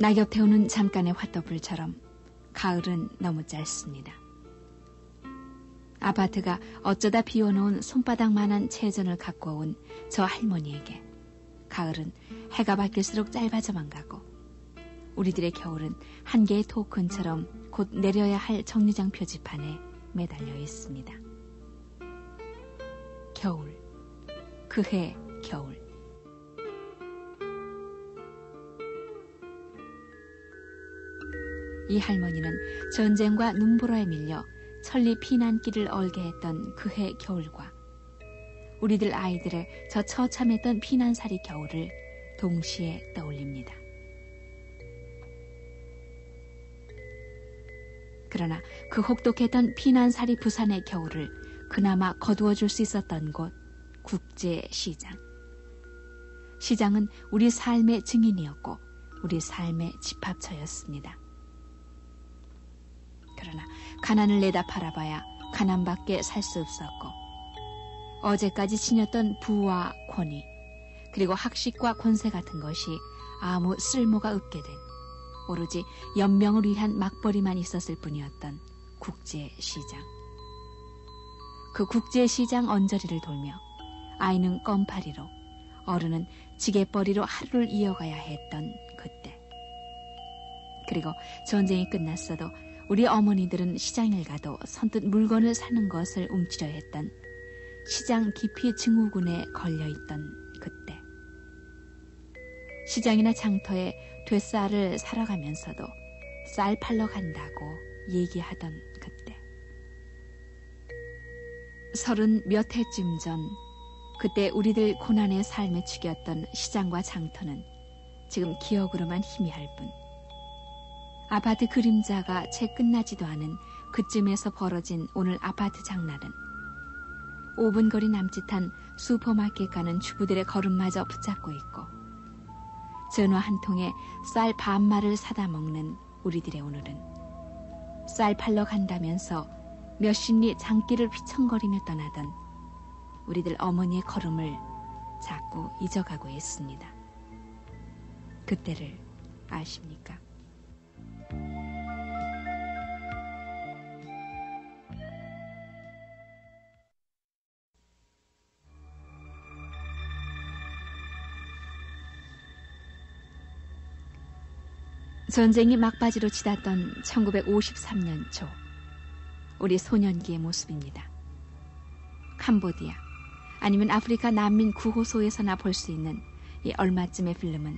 낙엽 태우는 잠깐의 화떠불처럼 가을은 너무 짧습니다. 아파트가 어쩌다 비워놓은 손바닥만한 채전을 갖고 온 저 할머니에게 가을은 해가 바뀔수록 짧아져만 가고 우리들의 겨울은 한 개의 토큰처럼 곧 내려야 할 정류장 표지판에 매달려 있습니다. 겨울, 그해 겨울. 이 할머니는 전쟁과 눈보라에 밀려 천리 피난길을 얼게 했던 그해 겨울과 우리들 아이들의 저 처참했던 피난살이 겨울을 동시에 떠올립니다. 그러나 그 혹독했던 피난살이 부산의 겨울을 그나마 거두어줄 수 있었던 곳, 국제시장. 시장은 우리 삶의 증인이었고 우리 삶의 집합처였습니다. 그러나 가난을 내다 바라봐야 가난밖에 살 수 없었고 어제까지 지녔던 부와 권위 그리고 학식과 권세 같은 것이 아무 쓸모가 없게 된 오로지 연명을 위한 막벌이만 있었을 뿐이었던 국제시장. 그 국제시장 언저리를 돌며 아이는 껌파리로 어른은 지게벌이로 하루를 이어가야 했던 그때. 그리고 전쟁이 끝났어도 우리 어머니들은 시장을 가도 선뜻 물건을 사는 것을 움츠려 했던 시장 깊이 증후군에 걸려있던 그때. 시장이나 장터에 되쌀을 사러 가면서도 쌀 팔러 간다고 얘기하던 그때. 30 몇 해쯤 전 그때 우리들 고난의 삶에 죽였던 시장과 장터는 지금 기억으로만 희미할 뿐 아파트 그림자가 채 끝나지도 않은 그쯤에서 벌어진 오늘 아파트 장날은 5분 거리 남짓한 슈퍼마켓 가는 주부들의 걸음마저 붙잡고 있고 전화 한 통에 쌀 반마를 사다 먹는 우리들의 오늘은 쌀 팔러 간다면서 몇십 리 장길을 휘청거리며 떠나던 우리들 어머니의 걸음을 자꾸 잊어가고 있습니다. 그때를 아십니까? 전쟁이 막바지로 치닫던 1953년 초 우리 소년기의 모습입니다. 캄보디아 아니면 아프리카 난민 구호소에서나 볼 수 있는 이 얼마쯤의 필름은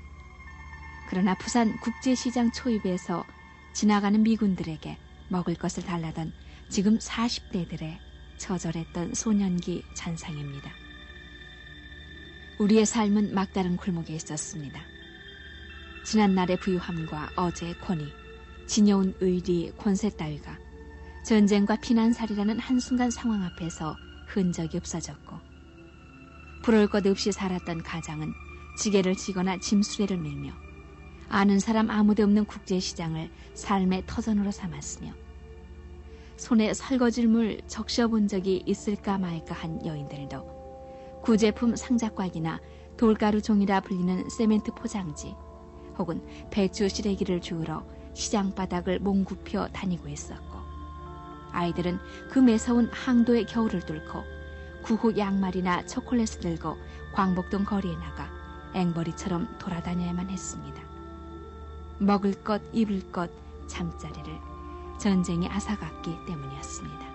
그러나 부산 국제시장 초입에서 지나가는 미군들에게 먹을 것을 달라던 지금 40대들의 처절했던 소년기 잔상입니다. 우리의 삶은 막다른 골목에 있었습니다. 지난날의 부유함과 어제의 권위, 지녀온 의리, 권세 따위가 전쟁과 피난살이라는 한순간 상황 앞에서 흔적이 없어졌고 부러울 것 없이 살았던 가장은 지게를 지거나 짐수레를 밀며 아는 사람 아무도 없는 국제시장을 삶의 터전으로 삼았으며 손에 설거지물 적셔본 적이 있을까 말까 한 여인들도 구제품 상자곽이나 돌가루 종이라 불리는 세멘트 포장지 혹은 배추 시래기를 주우러 시장 바닥을 몽굽혀 다니고 있었고 아이들은 그 매서운 항도의 겨울을 뚫고 구호 양말이나 초콜릿을 들고 광복동 거리에 나가 앵벌이처럼 돌아다녀야만 했습니다. 먹을 것, 입을 것, 잠자리를 전쟁이 앗아갔기 때문이었습니다.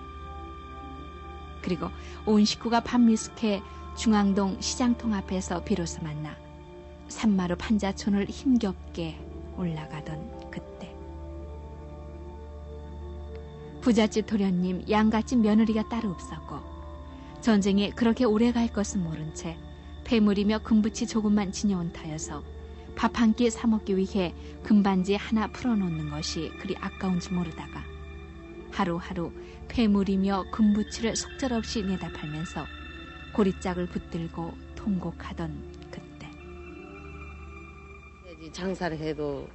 그리고 온 식구가 밤미숙해 중앙동 시장통 앞에서 비로소 만나 산마루 판자촌을 힘겹게 올라가던 그때 부잣집 도련님, 양갓집 며느리가 따로 없었고 전쟁에 그렇게 오래 갈 것은 모른 채 폐물이며 금붙이 조금만 지녀온 터여서 밥 한 끼 사 먹기 위해 금반지 하나 풀어놓는 것이 그리 아까운지 모르다가 하루하루 폐물이며 금붙이를 속절없이 내다 팔면서 고리짝을 붙들고 통곡하던 그때. 장사를 해도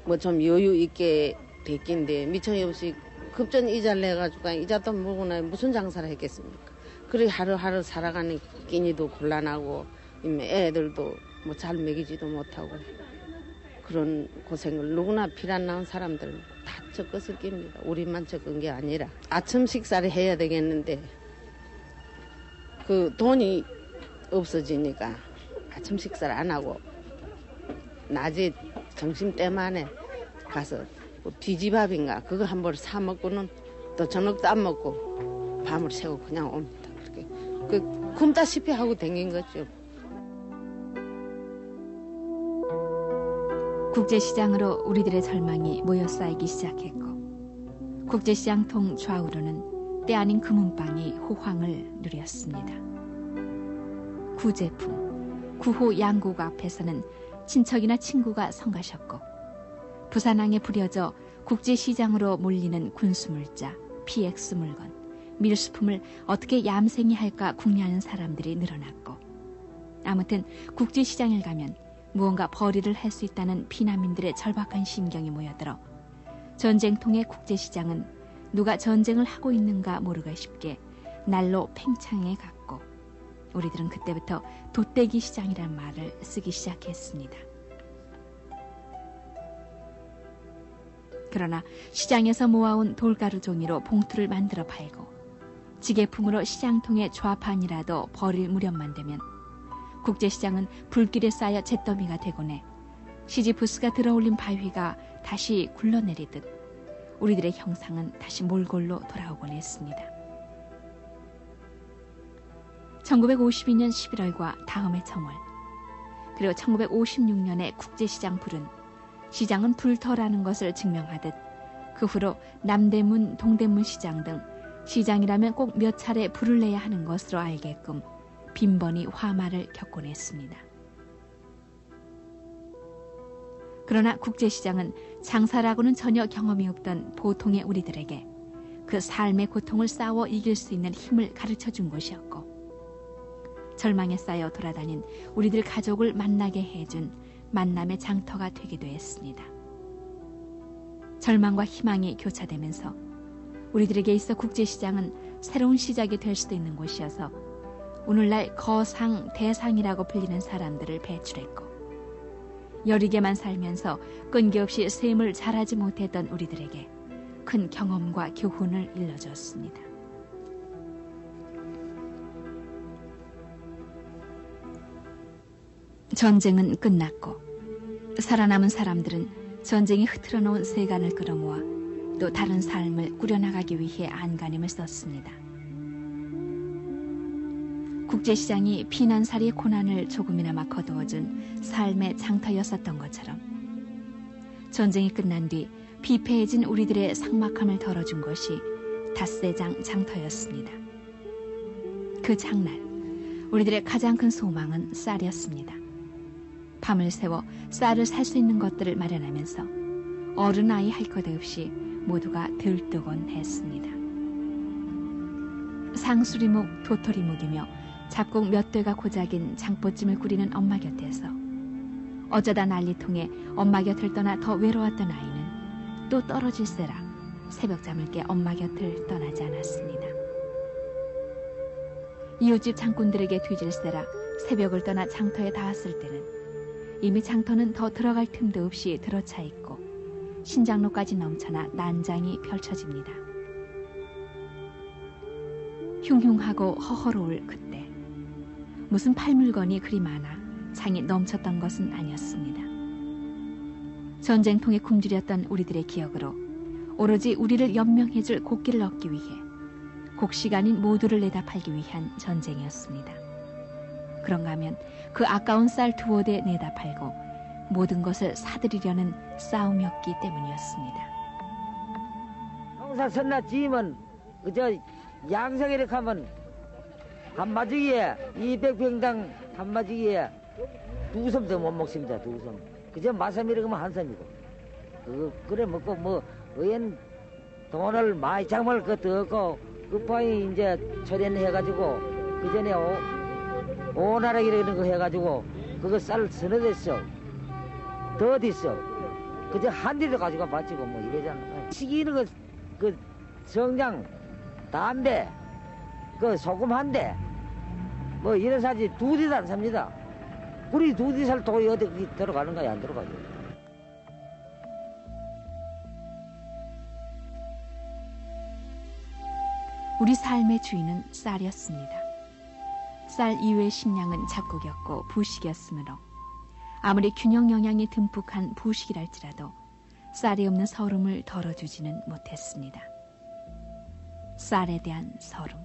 뭐 좀 여유 있게 됐긴데 미천이 없이 급전 이자를 내가지고 이자도 모르고 무슨 장사를 했겠습니까? 그래 하루하루 살아가는 끼니도 곤란하고 애들도 뭐 잘 먹이지도 못하고 그런 고생을 누구나 피난 나온 사람들 다 겪었을 겁니다. 우리만 겪은 게 아니라 아침 식사를 해야 되겠는데 그 돈이 없어지니까 아침 식사를 안 하고 낮에 점심때만에 가서 뭐 비지밥인가 그거 한 번 사 먹고는 또 저녁도 안 먹고 밤을 새고 그냥 옵니다. 그렇게 굶다시피 하고 댕긴 거죠. 국제시장으로 우리들의 절망이 모여 쌓이기 시작했고 국제시장통 좌우로는 때 아닌 금은방이 호황을 누렸습니다. 구제품, 구호 양곡 앞에서는 친척이나 친구가 성가셨고 부산항에 부려져 국제시장으로 몰리는 군수물자, PX 물건, 밀수품을 어떻게 얌생이 할까 궁리하는 사람들이 늘어났고 아무튼 국제시장에 가면 무언가 벌이를 할 수 있다는 피난민들의 절박한 심경이 모여들어 전쟁통의 국제시장은 누가 전쟁을 하고 있는가 모르가 싶게 날로 팽창해 갔고 우리들은 그때부터 돛대기 시장이란 말을 쓰기 시작했습니다. 그러나 시장에서 모아온 돌가루 종이로 봉투를 만들어 팔고 지게품으로 시장통의 좌판이라도 버릴 무렵만 되면 국제시장은 불길에 쌓여 잿더미가 되곤 해 시지푸스가 들어올린 바위가 다시 굴러내리듯 우리들의 형상은 다시 몰골로 돌아오곤 했습니다. 1952년 11월과 다음해 청월 그리고 1956년의 국제시장 불은 시장은 불터라는 것을 증명하듯 그 후로 남대문, 동대문 시장 등 시장이라면 꼭 몇 차례 불을 내야 하는 것으로 알게끔 빈번히 화마를 겪곤 했습니다. 그러나 국제시장은 장사라고는 전혀 경험이 없던 보통의 우리들에게 그 삶의 고통을 싸워 이길 수 있는 힘을 가르쳐준 곳이었고 절망에 쌓여 돌아다닌 우리들 가족을 만나게 해준 만남의 장터가 되기도 했습니다. 절망과 희망이 교차되면서 우리들에게 있어 국제시장은 새로운 시작이 될 수도 있는 곳이어서 오늘날 거상, 대상이라고 불리는 사람들을 배출했고 여리게만 살면서 끈기 없이 셈을 잘하지 못했던 우리들에게 큰 경험과 교훈을 일러줬습니다. 전쟁은 끝났고 살아남은 사람들은 전쟁이 흐트러 놓은 세간을 끌어모아 또 다른 삶을 꾸려나가기 위해 안간힘을 썼습니다. 국제시장이 피난살이의 고난을 조금이나마 거두어준 삶의 장터였었던 것처럼 전쟁이 끝난 뒤 피폐해진 우리들의 삭막함을 덜어준 것이 닷새장 장터였습니다. 그 장날 우리들의 가장 큰 소망은 쌀이었습니다. 밤을 새워 쌀을 살 수 있는 것들을 마련하면서 어른 아이 할 것 없이 모두가 들뜨곤 했습니다. 상수리목, 도토리목이며 잡곡 몇 대가 고작인 장보찜을 꾸리는 엄마 곁에서 어쩌다 난리통에 엄마 곁을 떠나 더 외로웠던 아이는 또 떨어질세라 새벽잠을 깨 엄마 곁을 떠나지 않았습니다. 이웃집 장꾼들에게 뒤질세라 새벽을 떠나 장터에 닿았을 때는 이미 장터는 더 들어갈 틈도 없이 들어차 있고 신장로까지 넘쳐나 난장이 펼쳐집니다. 흉흉하고 허허로울 그때 무슨 팔물건이 그리 많아 장이 넘쳤던 것은 아니었습니다. 전쟁통에 굶주렸던 우리들의 기억으로 오로지 우리를 연명해줄 곡기를 얻기 위해 곡식 아닌 모두를 내다 팔기 위한 전쟁이었습니다. 그런가 하면 그 아까운 쌀 두어 대 내다 팔고 모든 것을 사들이려는 싸움이었기 때문이었습니다. 농사 선나 지으면 그저 양성에 이렇게 하면 한 마주기에 200평당 한 마주기에 두 섬도 못 먹습니다. 두 섬. 그저 마섬 이렇게 하면 한 섬이고 그래 먹고 뭐 의원 돈을 많이 장을 그 급하게 이제 철연해가지고 그 전에 오나라기 이런 거 해가지고 그거 쌀 서너 됐어. 더 어디 있어? 그저 한 대도 가지고 바치고 뭐 이래잖아. 시기는 그 성장, 담배, 그 소금 한 대, 뭐 이런 사지 두 대도 안 삽니다. 우리 두 대 살 돈이 어디 들어가는 거야 안 들어가죠. 우리 삶의 주인은 쌀이었습니다. 쌀 이외의 식량은 잡곡이었고 부식이었으므로 아무리 균형 영양이 듬뿍한 부식이랄지라도 쌀이 없는 서름을 덜어주지는 못했습니다. 쌀에 대한 서름.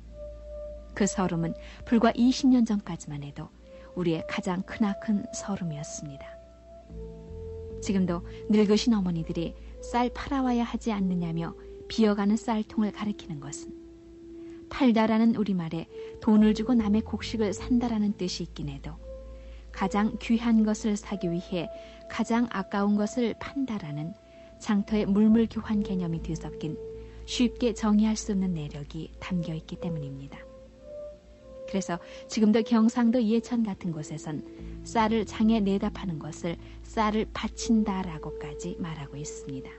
그 서름은 불과 20년 전까지만 해도 우리의 가장 크나큰 서름이었습니다. 지금도 늙으신 어머니들이 쌀 팔아와야 하지 않느냐며 비어가는 쌀통을 가리키는 것은 팔다라는 우리말에 돈을 주고 남의 곡식을 산다라는 뜻이 있긴 해도 가장 귀한 것을 사기 위해 가장 아까운 것을 판다라는 장터의 물물교환 개념이 뒤섞인 쉽게 정의할 수 없는 내력이 담겨있기 때문입니다. 그래서 지금도 경상도 예천 같은 곳에선 쌀을 장에 내다 파는 것을 쌀을 바친다라고까지 말하고 있습니다.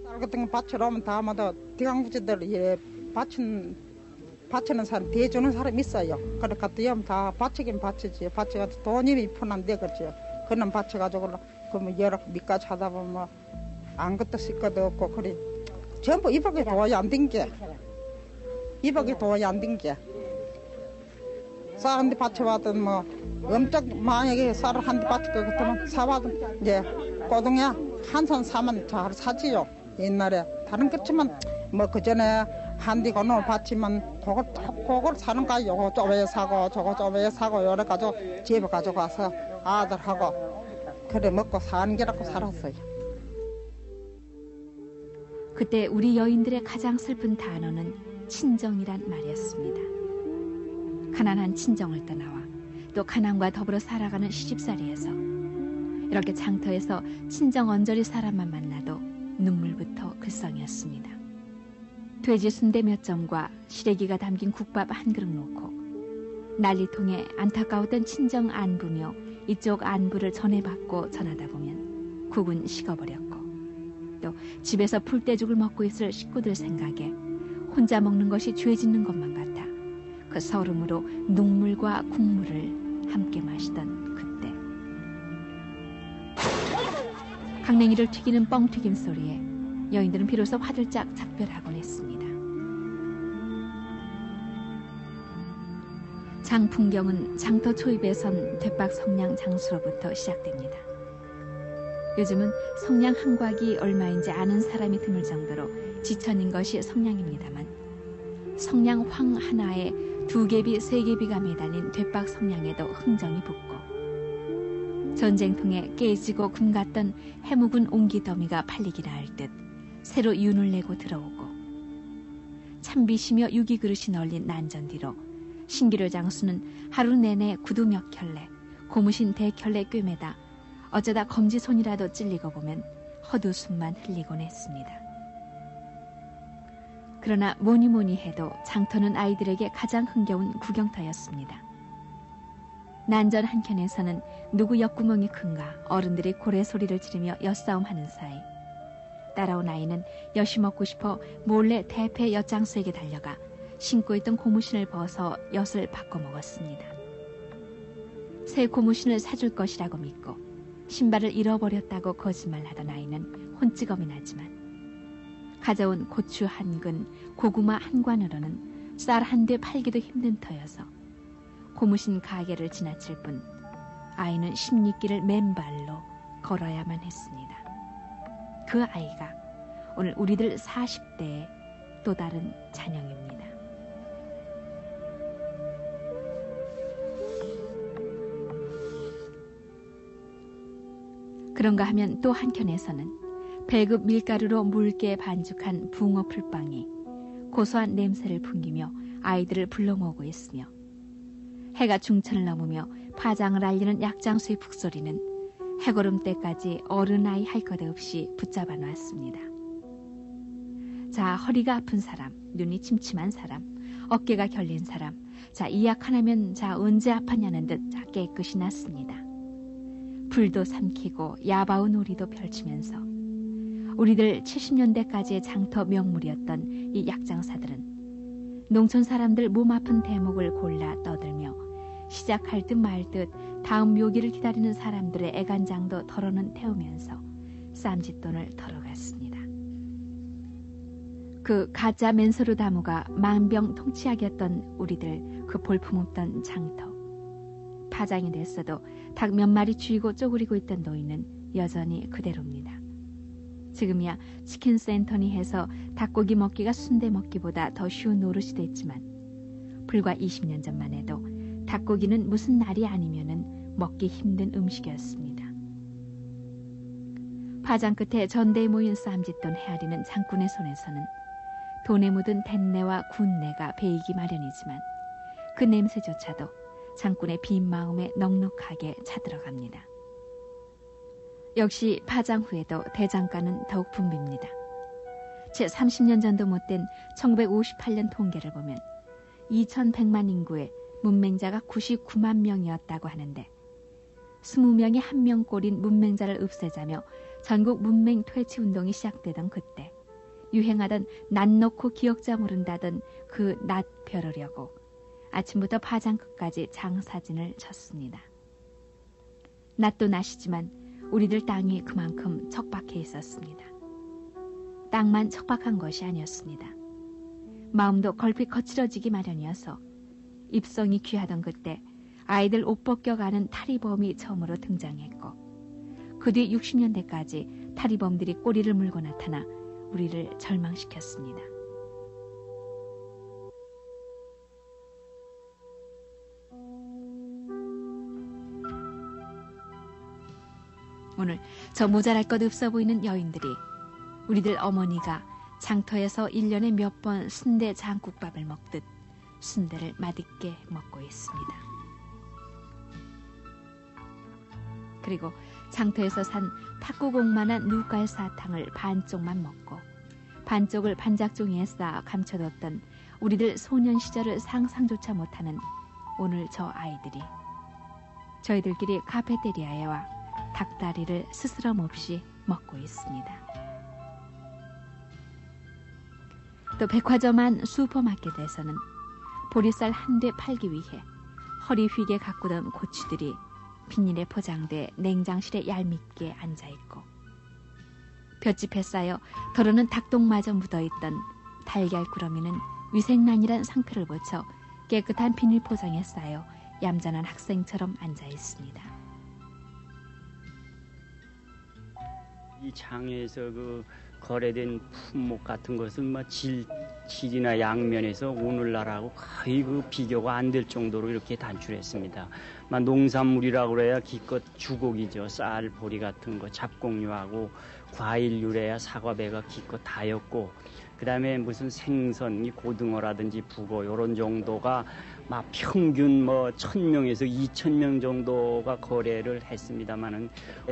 쌀 같은 거 바치러 오면 다마다 대강부지들 바치는 사람, 대주는 사람 있어요. 그래 갔다 오면 다 바치긴 바치지. 바치가지고 돈이 편한데 그렇지. 그는 바쳐가지고 그러면 여러 밑까지 하다 보면 아무것도 쓸 것도 없고 그래. 전부 이밖에 도와야 안 된 게. 이밖에 도와야 안 된 게. 쌀 한 대 바쳐봤던 뭐 엄청 만약에 쌀을 한 대 바칠 것 같으면 사봐도 이제 꼬동야 한 선 사면 잘 사지요. 옛날에 다른 것지만 뭐 그전에 한 대 건너를 바치면 그걸 사는 거야. 요거 쪼매에 사고 저거 쪼매에 사고 여러 가지고 집에 가져가서 아들하고 그래 먹고 사는 게라고 살았어요. 그때 우리 여인들의 가장 슬픈 단어는 친정이란 말이었습니다. 가난한 친정을 떠나와 또 가난과 더불어 살아가는 시집살이에서 이렇게 장터에서 친정 언저리 사람만 만나도 눈물부터 글썽이었습니다. 돼지 순대 몇 점과 시래기가 담긴 국밥 한 그릇 놓고 난리통에 안타까웠던 친정 안부며 이쪽 안부를 전해받고 전하다 보면 국은 식어버렸고 또 집에서 풀떼죽을 먹고 있을 식구들 생각에 혼자 먹는 것이 죄 짓는 것만 같아 그 서름으로 눈물과 국물을 함께 마시던 그때 강냉이를 튀기는 뻥튀김 소리에 여인들은 비로소 화들짝 작별하곤 했습니다. 장풍경은 장터 초입에 선 뒷박 성냥 장수로부터 시작됩니다. 요즘은 성냥 한 곽이 얼마인지 아는 사람이 드물 정도로 지천인 것이 성냥입니다만 성냥 황 하나에 2개비, 3개비가 매달린 뒷박 성냥에도 흥정이 붙고 전쟁통에 깨지고 금 같던 해묵은 옹기더미가 팔리기나 할 듯 새로 윤을 내고 들어오고 참비시며 유기그릇이 널린 난전 뒤로 신기루 장수는 하루 내내 구두 몇 켤레, 고무신 대켤레 꿰매다 어쩌다 검지손이라도 찔리고 보면 헛웃음만 흘리곤 했습니다. 그러나 뭐니 해도 장터는 아이들에게 가장 흥겨운 구경터였습니다. 난전 한켠에서는 누구 옆구멍이 큰가 어른들이 고래 소리를 지르며 엿싸움하는 사이 따라온 아이는 엿이 먹고 싶어 몰래 대패 엿장수에게 달려가 신고 있던 고무신을 벗어 엿을 바꿔 먹었습니다. 새 고무신을 사줄 것이라고 믿고 신발을 잃어버렸다고 거짓말하던 아이는 혼찌검이 나지만 가져온 고추 한 근, 고구마 한 관으로는 쌀 한 대 팔기도 힘든 터여서 고무신 가게를 지나칠 뿐 아이는 십리길을 맨발로 걸어야만 했습니다. 그 아이가 오늘 우리들 40대의 또 다른 잔영입니다. 그런가 하면 또 한켠에서는 배급 밀가루로 묽게 반죽한 붕어 풀빵이 고소한 냄새를 풍기며 아이들을 불러 모으고 있으며 해가 중천을 넘으며 파장을 알리는 약장수의 북소리는 해걸음 때까지 어른아이 할 것 없이 붙잡아 놨습니다. 자, 허리가 아픈 사람, 눈이 침침한 사람, 어깨가 결린 사람, 자, 이 약 하나면 자 언제 아팠냐는 듯 자 깨끗이 났습니다. 불도 삼키고 야바운 놀이도 펼치면서 우리들 70년대까지의 장터 명물이었던 이 약장사들은 농촌 사람들 몸 아픈 대목을 골라 떠들며 시작할 듯 말 듯 다음 묘기를 기다리는 사람들의 애간장도 덜어는 태우면서 쌈짓돈을 덜어갔습니다. 그 가짜 맨소르 다무가 만병통치약이었던 우리들 그 볼품없던 장터. 파장이 됐어도 닭 몇 마리 쥐고 쪼그리고 있던 노인은 여전히 그대로입니다. 지금이야 치킨 센터니 해서 닭고기 먹기가 순대 먹기보다 더 쉬운 노릇이 됐지만 불과 20년 전만 해도 닭고기는 무슨 날이 아니면은 먹기 힘든 음식이었습니다. 파장 끝에 전대에 모인 쌈짓돈 헤아리는 장군의 손에서는 돈에 묻은 댄내와 군내가 배이기 마련이지만 그 냄새조차도 장군의 빈 마음에 넉넉하게 차들어갑니다. 역시 파장 후에도 대장간은 더욱 붐빕니다. 채 30년 전도 못된 1958년 통계를 보면 2100만 인구의 문맹자가 99만 명이었다고 하는데 20명이 1명 꼴인 문맹자를 없애자며 전국 문맹 퇴치 운동이 시작되던 그때 유행하던 낫 놓고 기억자 모른다던 그 낫 벼르려고 아침부터 파장 끝까지 장사진을 쳤습니다. 낫도 낫이지만 우리들 땅이 그만큼 척박해 있었습니다. 땅만 척박한 것이 아니었습니다. 마음도 걸핏 거칠어지기 마련이어서 입성이 귀하던 그때 아이들 옷 벗겨가는 탈의범이 처음으로 등장했고 그 뒤 60년대까지 탈의범들이 꼬리를 물고 나타나 우리를 절망시켰습니다. 오늘 저 모자랄 것 없어 보이는 여인들이 우리들 어머니가 장터에서 1년에 몇 번 순대 장국밥을 먹듯 순대를 맛있게 먹고 있습니다. 그리고 장터에서 산 탁구공만한 누깔 사탕을 반쪽만 먹고 반쪽을 반작종이에 쌓아 감춰뒀던 우리들 소년 시절을 상상조차 못하는 오늘 저 아이들이 저희들끼리 카페테리아에 와 닭다리를 스스럼 없이 먹고 있습니다. 또 백화점 안 슈퍼마켓에서는 보리쌀 한 대 팔기 위해 허리 휘게 가꾸던 고추들이 비닐에 포장돼 냉장실에 얄밉게 앉아있고 볏짚에 쌓여 더러는 닭똥마저 묻어있던 달걀 꾸러미는 위생난이란 상표를 붙여 깨끗한 비닐 포장에 쌓여 얌전한 학생처럼 앉아있습니다. 이 장에서 그 거래된 품목 같은 것은 뭐 질이나 양면에서 오늘날하고 거의 그 비교가 안 될 정도로 이렇게 단출했습니다. 농산물이라고 그래야 기껏 주곡이죠. 쌀, 보리 같은 거, 잡곡류하고 과일류래야 사과배가 기껏 다였고, 그 다음에 무슨 생선, 이 고등어라든지 북어 이런 정도가 막 평균 1000명에서 2000명 정도가 거래를 했습니다만은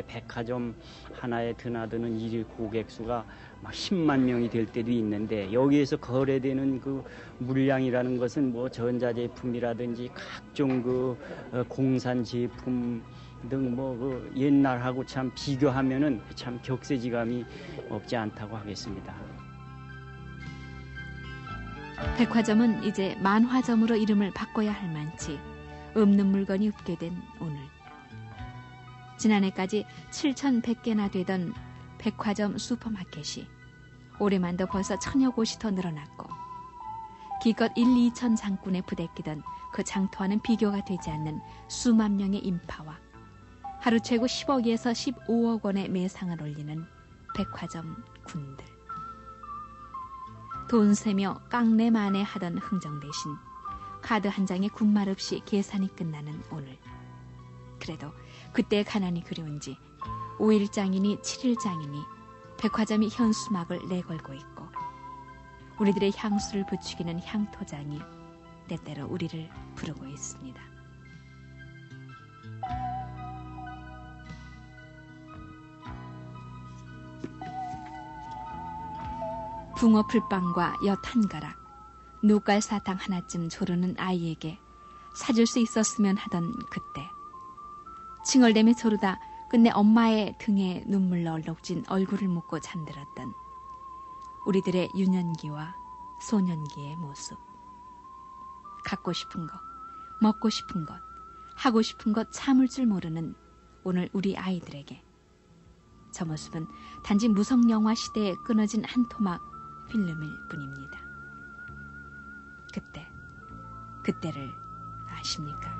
백화점 하나에 드나드는 일 고객 수가 막 10만 명이 될 때도 있는데 여기에서 거래되는 그 물량이라는 것은 전자제품이라든지 각종 공산 제품 등 그 옛날하고 참 비교하면은 참 격세지감이 없지 않다고 하겠습니다. 백화점은 이제 만화점으로 이름을 바꿔야 할 만치 없는 물건이 없게 된 오늘. 지난해까지 7,100개나 되던 백화점 슈퍼마켓이 올해만도 벌써 1000여 곳이 더 늘어났고 기껏 1, 2천 장군에 부대끼던 그 장터와는 비교가 되지 않는 수만 명의 인파와 하루 최고 10억에서 15억 원의 매상을 올리는 백화점 군들. 돈 세며 깡내만에 하던 흥정 대신 카드 한 장에 군말 없이 계산이 끝나는 오늘. 그래도 그때의 가난이 그리운지 5일장이니 7일장이니 백화점이 현수막을 내걸고 있고 우리들의 향수를 부추기는 향토장이 때때로 우리를 부르고 있습니다. 붕어 풀빵과 엿 한 가락, 누깔 사탕 하나쯤 조르는 아이에게 사줄 수 있었으면 하던 그때 칭얼대며 조르다 끝내 엄마의 등에 눈물로 얼룩진 얼굴을 묻고 잠들었던 우리들의 유년기와 소년기의 모습. 갖고 싶은 것, 먹고 싶은 것, 하고 싶은 것 참을 줄 모르는 오늘 우리 아이들에게 저 모습은 단지 무성영화 시대에 끊어진 한 토막 필름일 뿐입니다. 그때를 아십니까?